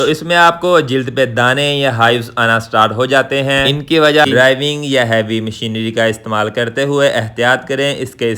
تو اس میں آپ کو جلد پہ دانے یا ہائیوز آنا سٹارٹ ہو جاتے ہیں۔ ان کی وجہ ڈرائیونگ یا ہیوی مشینری کا استعمال کرتے ہوئے احتیاط کریں۔ اس کے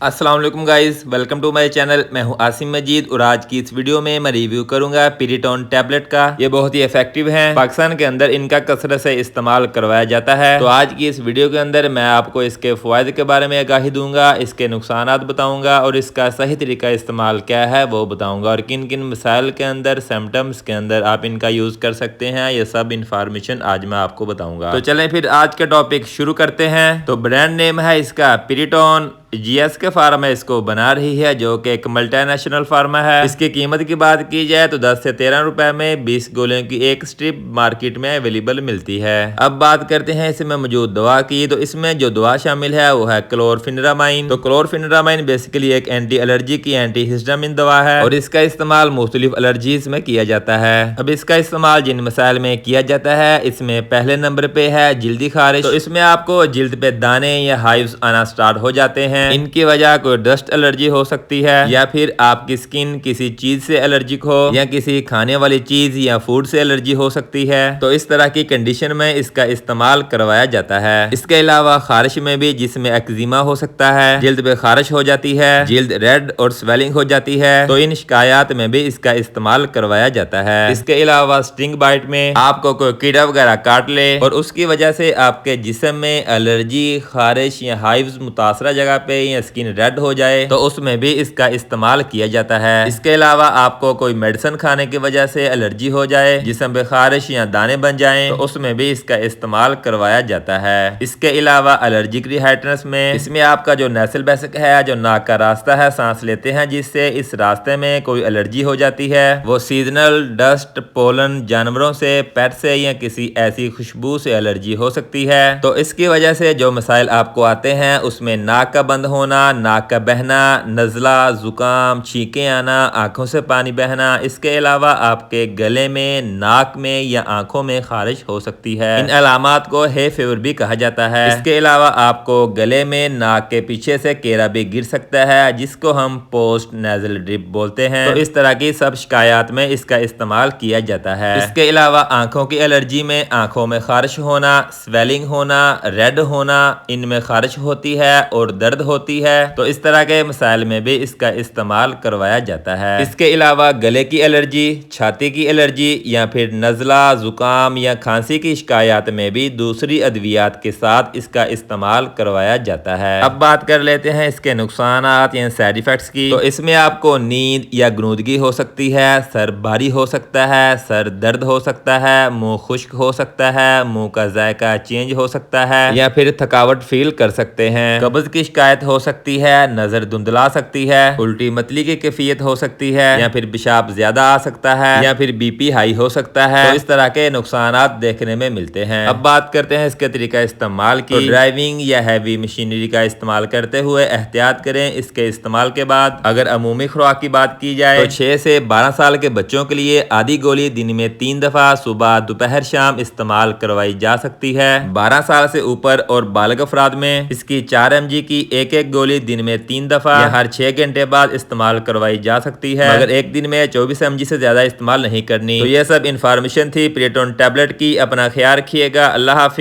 السلام علیکم guys, welcome to my channel. میں ہوں عاصم مجید اور آج کی اس ویڈیو میں ریویو کروں گا پیریٹون ٹیبلٹ کا۔ یہ بہت ہی ایفیکٹو ہے، پاکستان کے اندر ان کا کثرت سے استعمال کروایا جاتا ہے۔ تو آج کی اس ویڈیو کے اندر میں آپ کو اس کے فوائد کے بارے میں آگاہی دوں گا، اس کے نقصانات بتاؤں گا اور اس کا صحیح طریقہ استعمال کیا ہے وہ بتاؤں گا، اور کن کن مسائل کے اندر، سمپٹمز کے اندر آپ ان کا یوز کر سکتے ہیں۔ یہ سب انفارمیشن آج میں آپ کو بتاؤں گا۔ تو چلیں پھر آج کا ٹاپک شروع کرتے ہیں۔ تو برانڈ نیم ہے اس کا پیریٹون۔ جی ایس کے فارما اس کو بنا رہی ہے، جو کہ ایک ملٹی نیشنل فارما ہے۔ اس کی قیمت کی بات کی جائے تو 10 سے 13 روپے میں 20 گولیوں کی ایک سٹرپ مارکیٹ میں اویلیبل ملتی ہے۔ اب بات کرتے ہیں اس میں موجود دوا کی۔ تو اس میں جو دوا شامل ہے وہ ہے کلورفینرامائن۔ تو کلورفینرامائن بیسیکلی ایک اینٹی الرجی کی اینٹی ہسٹامین دوا ہے اور اس کا استعمال مختلف الرجیز میں کیا جاتا ہے۔ اب اس کا استعمال جن مسائل میں کیا جاتا ہے، اس میں پہلے نمبر پہ ہے جلدی خارش۔ تو اس میں آپ کو جلد پہ دانے یا ہائیوز آنا سٹارٹ ہو جاتے ہیں۔ ان کی وجہ کوئی ڈسٹ الرجی ہو سکتی ہے، یا پھر آپ کی سکن کسی چیز سے الرجک ہو، یا کسی کھانے والی چیز یا فوڈ سے الرجی ہو سکتی ہے۔ تو اس طرح کی کنڈیشن میں اس کا استعمال کروایا جاتا ہے۔ اس کے علاوہ خارش میں بھی، جس میں ایکزیما ہو سکتا ہے، جلد پہ خارش ہو جاتی ہے، جلد ریڈ اور سویلنگ ہو جاتی ہے، تو ان شکایات میں بھی اس کا استعمال کروایا جاتا ہے۔ اس کے علاوہ سٹنگ بائٹ میں آپ کو کوئی کیڑا وغیرہ کاٹ لے اور اس کی وجہ سے آپ کے جسم میں الرجی، خارش یا ہائیوز متاثرہ جگہ پہ یا سکن ریڈ ہو جائے، تو اس میں بھی اس کا استعمال کیا جاتا ہے۔ اس کے علاوہ آپ کو کوئی میڈیسن کھانے کی وجہ سے الرجی ہو جائے، جسم پہ خارش یا دانے بن جائیں، تو اس میں بھی اس کا استعمال کروایا جاتا ہے۔ اس کے علاوہ الرجک ریہائٹنس میں، اس میں آپ کا جو نیسل بیسک ہے، جو ناک کا راستہ ہے، سانس لیتے ہیں جس سے، اس راستے میں کوئی الرجی ہو جاتی ہے، وہ سیزنل ڈسٹ، پولن، جانوروں سے، پیٹ سے یا کسی ایسی خوشبو سے الرجی ہو سکتی ہے۔ تو اس کی وجہ سے جو مسائل آپ کو آتے ہیں، اس میں ناک کا بند ہونا، ناک کا بہنا، نزلہ، زکام، چھینکیں آنا، آنکھوں سے پانی بہنا۔ اس کے علاوہ آپ کے گلے میں، ناک میں یا آنکھوں میں خارش ہو سکتی ہے۔ ان علامات کو ہے فیور بھی کہا جاتا ہے۔ اس کے علاوہ آپ کو گلے میں، ناک کے پیچھے سے کیرا بھی گر سکتا ہے، جس کو ہم پوسٹ نیزل ڈرپ بولتے ہیں۔ تو اس طرح کی سب شکایات میں اس کا استعمال کیا جاتا ہے۔ اس کے علاوہ آنکھوں کی الرجی میں، آنکھوں میں خارش ہونا، سویلنگ ہونا، ریڈ ہونا، ان میں خارش ہوتی ہے اور درد ہوتی ہے، تو اس طرح کے مسائل میں بھی اس کا استعمال کروایا جاتا ہے۔ اس کے علاوہ گلے کی الرجی، چھاتی کی الرجی یا پھر نزلہ، زکام یا کھانسی کی شکایات میں بھی دوسری ادویات کے ساتھ اس کا استعمال کروایا جاتا ہے۔ اب بات کر لیتے ہیں اس کے نقصانات یا سائیڈ ایفیکٹس کی۔ تو اس میں آپ کو نیند یا غنودگی ہو سکتی ہے، سر بھاری ہو سکتا ہے، سر درد ہو سکتا ہے، منہ خشک ہو سکتا ہے، منہ کا ذائقہ چینج ہو سکتا ہے، یا پھر تھکاوٹ فیل کر سکتے ہیں، قبض کی شکایت ہو سکتی ہے، نظر دھندلا سکتی ہے، الٹی متلی کی کیفیت ہو سکتی ہے، یا پھر پیشاب زیادہ آ سکتا ہے، یا پھر بی پی ہائی ہو سکتا ہے۔ تو اس طرح کے نقصانات دیکھنے میں ملتے ہیں۔ اب بات کرتے ہیں اس کے طریقہ استعمال کی۔ تو ڈرائیونگ یا ہیوی مشینری کا استعمال کرتے ہوئے احتیاط کریں۔ اس کے استعمال کے بعد اگر عمومی خوراک کی بات کی جائے تو 6 سے 12 سال کے بچوں کے لیے آدھی گولی دن میں 3 دفعہ صبح، دوپہر، شام استعمال کروائی جا سکتی ہے۔ 12 سال سے اوپر اور بالغ افراد میں اس کی 4 mg کی ایک گولی دن میں 3 دفعہ یا ہر 6 گھنٹے بعد استعمال کروائی جا سکتی ہے، مگر ایک دن میں 24 mg سے زیادہ استعمال نہیں کرنی۔ تو یہ سب انفارمیشن تھی پیریٹون ٹیبلٹ کی۔ اپنا خیال رکھیے گا۔ اللہ حافظ۔